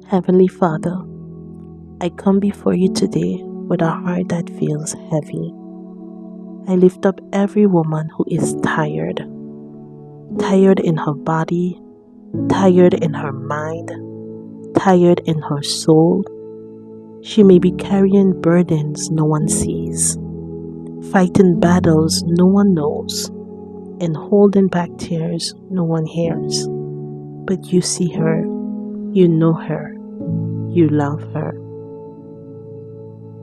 Heavenly Father, I come before you today with a heart that feels heavy. I lift up every woman who is tired in her body, tired in her mind, tired in her soul. She may be carrying burdens no one sees, fighting battles no one knows, and holding back tears no one hears. But you see her, you know her, you love her.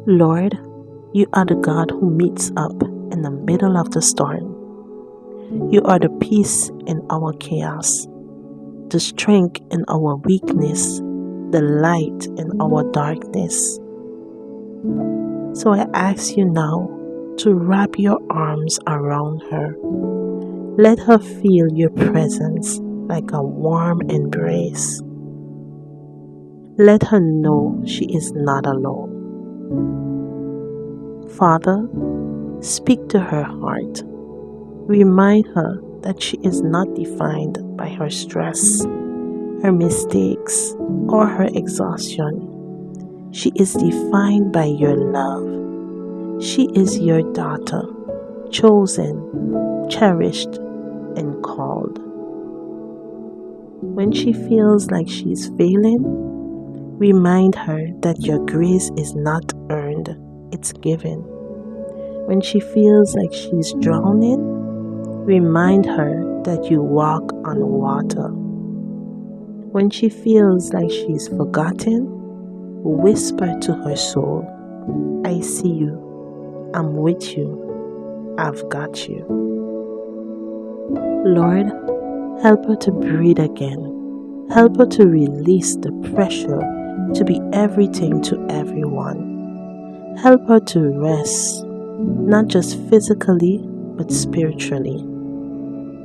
Lord, you are the God who meets up in the middle of the storm. You are the peace in our chaos, the strength in our weakness, the light in our darkness. So I ask you now to wrap your arms around her. Let her feel your presence like a warm embrace. Let her know she is not alone. Father, speak to her heart. Remind her that she is not defined by her stress, her mistakes, or her exhaustion. She is defined by your love. She is your daughter, chosen, cherished, and called. When she feels like she is failing, remind her that your grace is not earned, it's given. When she feels like she's drowning, remind her that you walk on water. When she feels like she's forgotten, whisper to her soul, I see you, I'm with you, I've got you. Lord, help her to breathe again. Help her to release the pressure to be everything to everyone. Help her to rest, not just physically, but spiritually.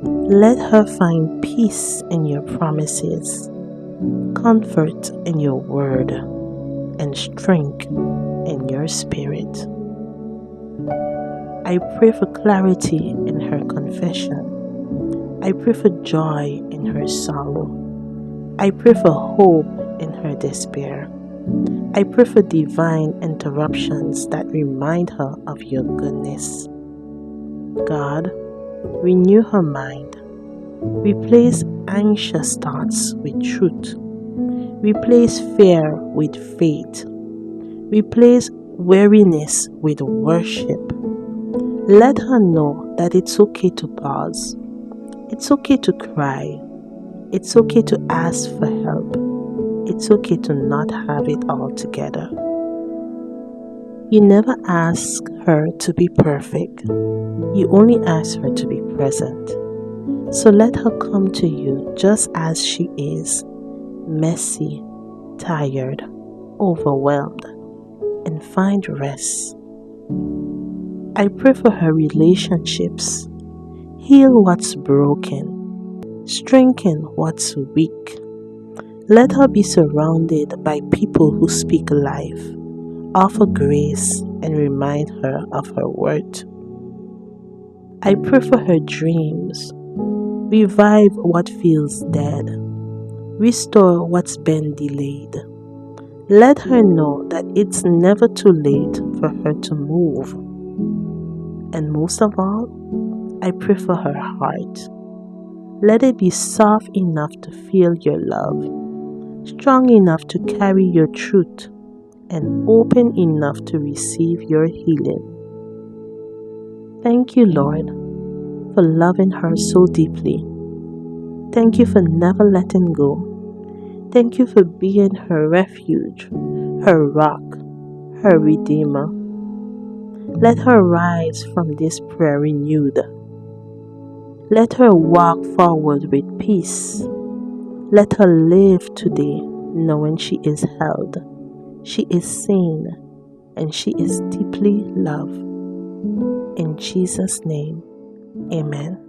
Let her find peace in your promises, comfort in your word, and strength in your spirit. I pray for clarity in her confession. I pray for joy in her sorrow. I pray for hope in her despair. I pray for divine interruptions that remind her of your goodness. God, renew her mind. Replace anxious thoughts with truth. Replace fear with faith. Replace weariness with worship. Let her know that it's okay to pause. It's okay to cry. It's okay to ask for help. It's okay to not have it all together. You never ask her to be perfect. You only ask her to be present. So let her come to you just as she is, messy, tired, overwhelmed, and find rest. I pray for her relationships. Heal what's broken. Strengthen what's weak. Let her be surrounded by people who speak life, offer grace, and remind her of her worth. I pray for her dreams. Revive what feels dead. Restore what's been delayed. Let her know that it's never too late for her to move. And most of all, I pray for her heart. Let it be soft enough to feel your love, strong enough to carry your truth, and open enough to receive your healing. Thank you, Lord, for loving her so deeply. Thank you for never letting go. Thank you for being her refuge, her rock, her redeemer. Let her rise from this prayer renewed. Let her walk forward with peace. Let her live today knowing she is held, she is seen, and she is deeply loved. In Jesus' name, amen.